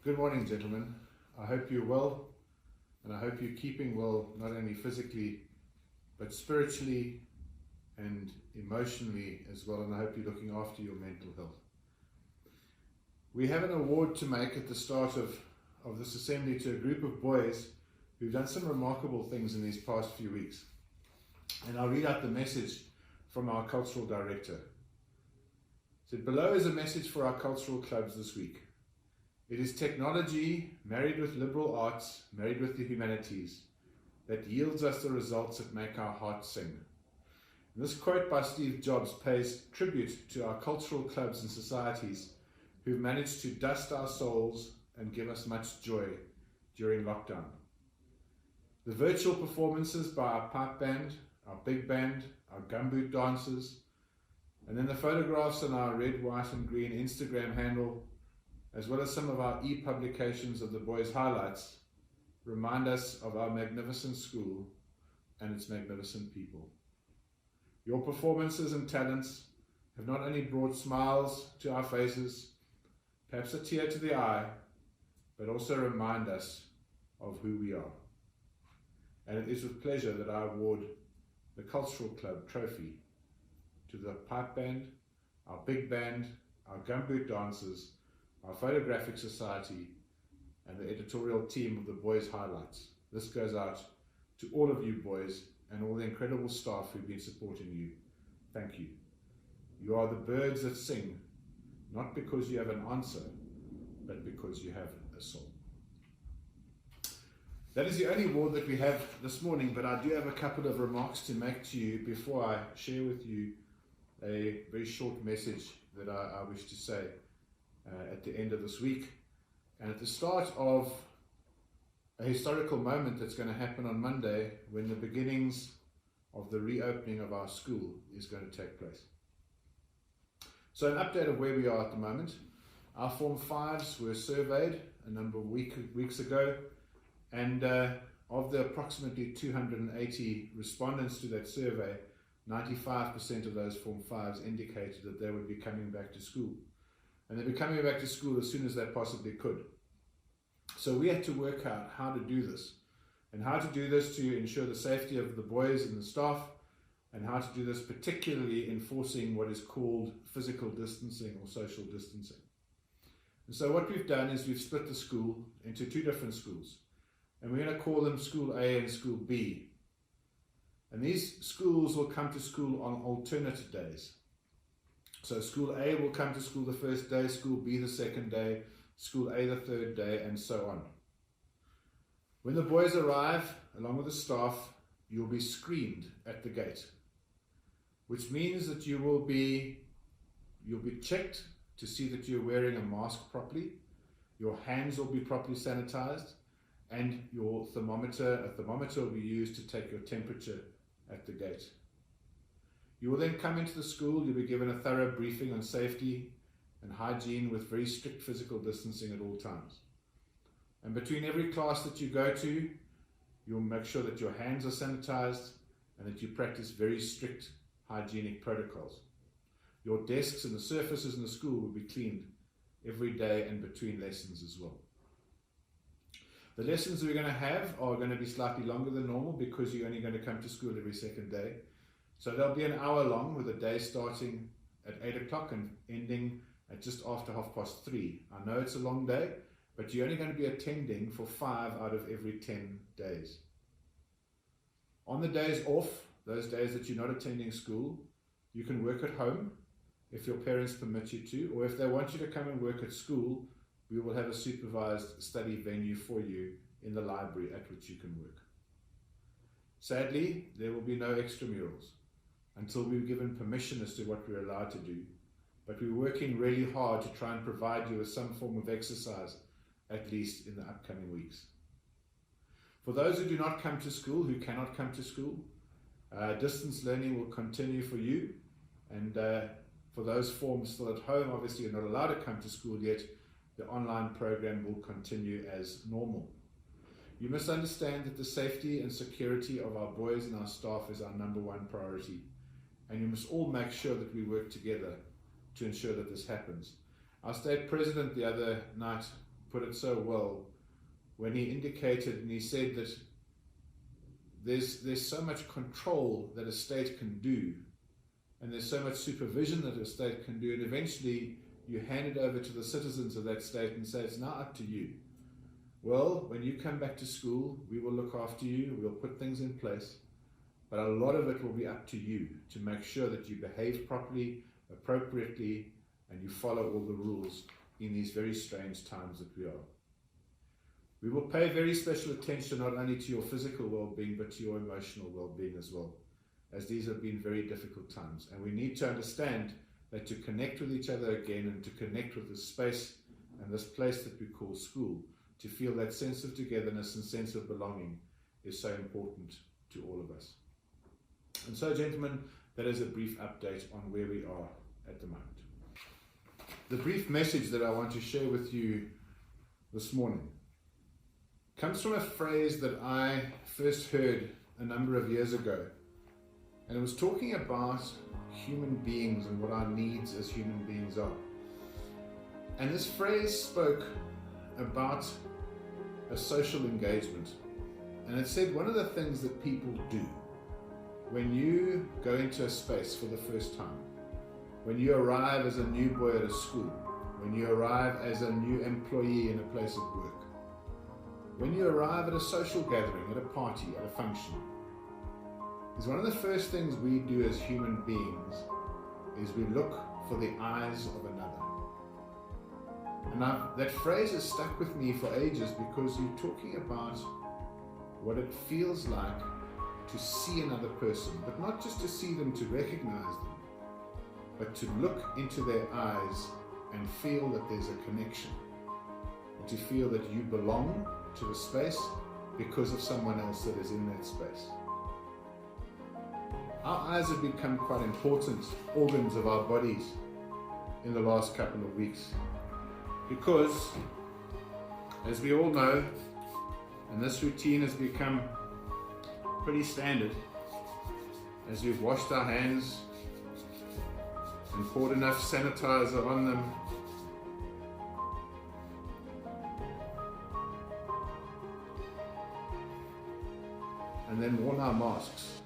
Good morning, gentlemen. I hope you're well, and I hope you're keeping well, not only physically, but spiritually and emotionally as well, and I hope you're looking after your mental health. We have an award to make at the start of this assembly to a group of boys who've done some remarkable things in these past few weeks. And I'll read out the message from our cultural director. So below is a message for our cultural clubs this week. It is technology married with liberal arts, married with the humanities, that yields us the results that make our hearts sing. And this quote by Steve Jobs pays tribute to our cultural clubs and societies who've managed to dust our souls and give us much joy during lockdown. The virtual performances by our pipe band, our big band, our gumboot dancers, and then the photographs on our red, white and green Instagram handle, as well as some of our e-publications of the boys' highlights, remind us of our magnificent school and its magnificent people. Your performances and talents have not only brought smiles to our faces, perhaps a tear to the eye, but also remind us of who we are. And it is with pleasure that I award the Cultural Club trophy to the pipe band, our big band, our gumboot dancers, our photographic society, and the editorial team of the boys' highlights. This goes out to all of you boys and all the incredible staff who've been supporting you. Thank you. You are the birds that sing, not because you have an answer, but because you have a soul. That is the only award that we have this morning, but I do have a couple of remarks to make to you before I share with you a very short message that I wish to say at the end of this week, and at the start of a historical moment that's going to happen on Monday when the beginnings of the reopening of our school is going to take place. So an update of where we are at the moment. Our Form 5s were surveyed a number of weeks ago, and of the approximately 280 respondents to that survey, 95% of those Form 5s indicated that they would be coming back to school. And they'd be coming back to school as soon as they possibly could. So we had to work out how to do this, and how to do this to ensure the safety of the boys and the staff, and how to do this particularly enforcing what is called physical distancing or social distancing. And so what we've done is we've split the school into two different schools, and we're going to call them School A and School B. And these schools will come to school on alternate days. So School A will come to school the first day, School B the second day, School A the third day, and so on. When the boys arrive, along with the staff, you'll be screened at the gate, which means that you'll be checked to see that you're wearing a mask properly, your hands will be properly sanitized, and a thermometer will be used to take your temperature at the gate. You will then come into the school, you'll be given a thorough briefing on safety and hygiene with very strict physical distancing at all times. And between every class that you go to, you'll make sure that your hands are sanitized and that you practice very strict hygienic protocols. Your desks and the surfaces in the school will be cleaned every day and between lessons as well. The lessons we're going to have are going to be slightly longer than normal because you're only going to come to school every second day. So they'll be an hour long, with a day starting at 8 o'clock and ending at just after 3:30. I know it's a long day, but you're only going to be attending for 5 out of every 10 days. On the days off, those days that you're not attending school, you can work at home if your parents permit you to, or if they want you to come and work at school, we will have a supervised study venue for you in the library at which you can work. Sadly, there will be no extramurals until we're given permission as to what we're allowed to do, but we're working really hard to try and provide you with some form of exercise, at least in the upcoming weeks. For those who do not come to school, who cannot come to school, distance learning will continue for you, and for those forms still at home, obviously you're not allowed to come to school yet, the online program will continue as normal. You must understand that the safety and security of our boys and our staff is our number one priority, and you must all make sure that we work together to ensure that this happens. Our state president the other night put it so well when he indicated and he said that there's so much control that a state can do, and there's so much supervision that a state can do, and eventually you hand it over to the citizens of that state and say, it's now up to you. Well, when you come back to school, we will look after you, we'll put things in place, but a lot of it will be up to you to make sure that you behave properly, appropriately, and you follow all the rules in these very strange times that we are. We will pay very special attention not only to your physical well-being, but to your emotional well-being as well, as these have been very difficult times. And we need to understand that to connect with each other again and to connect with this space and this place that we call school, to feel that sense of togetherness and sense of belonging is so important to all of us. And so, gentlemen, that is a brief update on where we are at the moment. The brief message that I want to share with you this morning comes from a phrase that I first heard a number of years ago, and it was talking about human beings and what our needs as human beings are. And this phrase spoke about a social engagement, and it said one of the things that people do when you go into a space for the first time, when you arrive as a new boy at a school, when you arrive as a new employee in a place of work, when you arrive at a social gathering, at a party, at a function, is one of the first things we do as human beings is we look for the eyes of another. And that phrase has stuck with me for ages, because you're talking about what it feels like to see another person, but not just to see them, to recognize them, but to look into their eyes and feel that there's a connection, and to feel that you belong to the space because of someone else that is in that space. Our eyes have become quite important organs of our bodies in the last couple of weeks, because, as we all know, and this routine has become pretty standard, as we've washed our hands and poured enough sanitizer on them, and then worn our masks,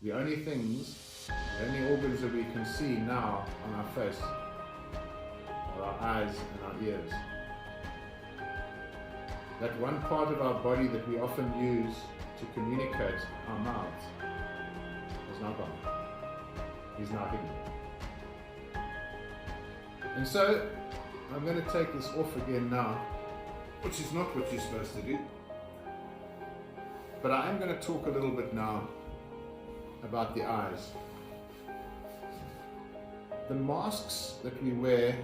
the only organs that we can see now on our face are our eyes and our ears. That one part of our body that we often use to communicate, our mouths, is now gone. He's now hidden. And so I'm going to take this off again now, which is not what you're supposed to do. But I am going to talk a little bit now about the eyes. The masks that we wear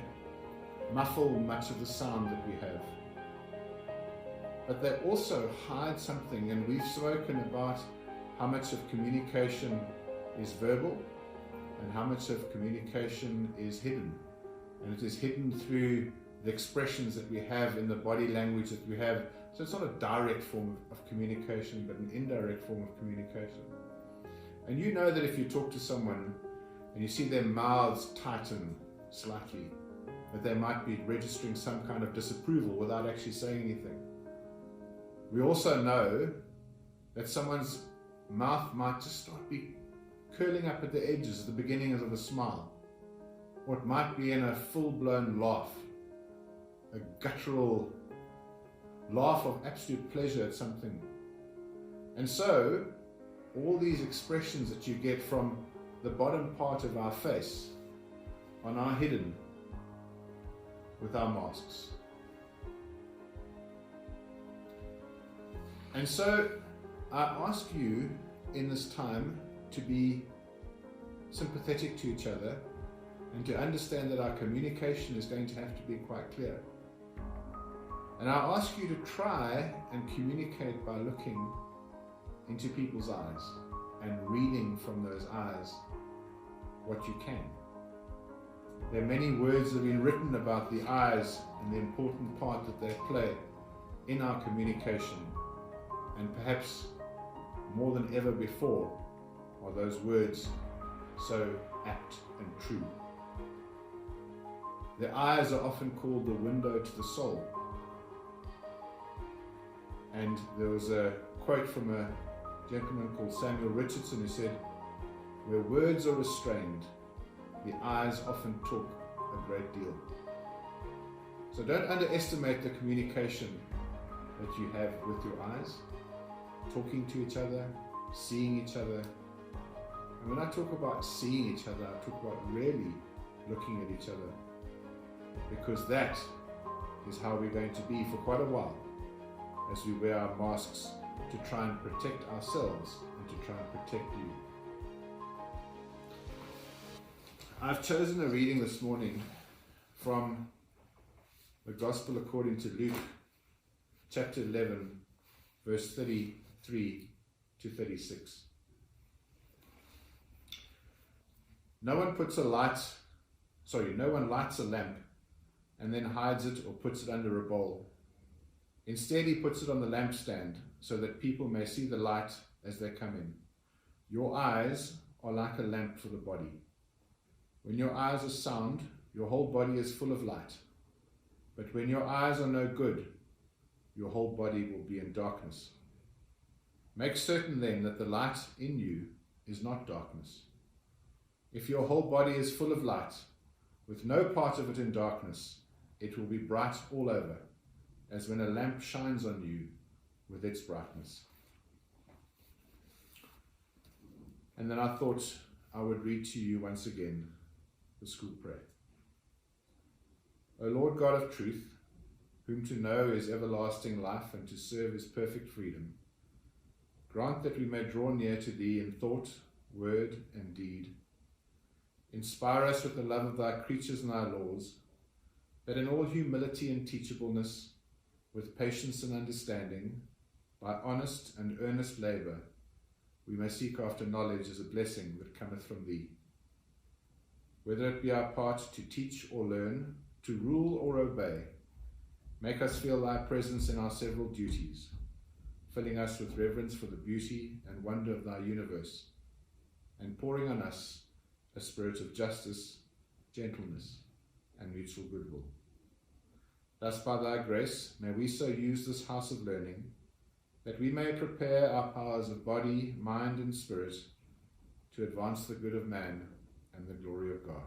muffle much of the sound that we have, but they also hide something, and we've spoken about how much of communication is verbal and how much of communication is hidden, and it is hidden through the expressions that we have in the body language that we have. So it's not a direct form of communication, but an indirect form of communication. And you know that if you talk to someone and you see their mouths tighten slightly, that they might be registering some kind of disapproval without actually saying anything. We also know that someone's mouth might just start be curling up at the edges at the beginning of a smile, or it might be in a full-blown laugh, a guttural laugh of absolute pleasure at something. And so all these expressions that you get from the bottom part of our face are now hidden with our masks. And so I ask you in this time to be sympathetic to each other and to understand that our communication is going to have to be quite clear. And I ask you to try and communicate by looking into people's eyes and reading from those eyes what you can. There are many words that have been written about the eyes and the important part that they play in our communication, and perhaps more than ever before are those words so apt and true. The eyes are often called the window to the soul. And there was a quote from a gentleman called Samuel Richardson who said, "Where words are restrained, the eyes often talk a great deal." So don't underestimate the communication that you have with your eyes, talking to each other, seeing each other. And when I talk about seeing each other, I talk about really looking at each other, because that is how we're going to be for quite a while as we wear our masks to try and protect ourselves and to try and protect you. I've chosen a reading this morning from the Gospel according to Luke, chapter 11, verse 33 to 36. No one lights a lamp and then hides it or puts it under a bowl. Instead, he puts it on the lampstand so that people may see the light as they come in. Your eyes are like a lamp for the body. When your eyes are sound, your whole body is full of light. But when your eyes are no good, your whole body will be in darkness. Make certain then that the light in you is not darkness. If your whole body is full of light, with no part of it in darkness, it will be bright all over, as when a lamp shines on you with its brightness. And then I thought I would read to you once again the school prayer. O Lord God of truth, whom to know is everlasting life and to serve is perfect freedom, grant that we may draw near to thee in thought, word, and deed. Inspire us with the love of thy creatures and thy laws, that in all humility and teachableness, with patience and understanding, by honest and earnest labour, we may seek after knowledge as a blessing that cometh from thee. Whether it be our part to teach or learn, to rule or obey, make us feel thy presence in our several duties, filling us with reverence for the beauty and wonder of thy universe, and pouring on us a spirit of justice, gentleness, and mutual goodwill. Thus, by thy grace, may we so use this house of learning, that we may prepare our powers of body, mind, and spirit to advance the good of man and the glory of God.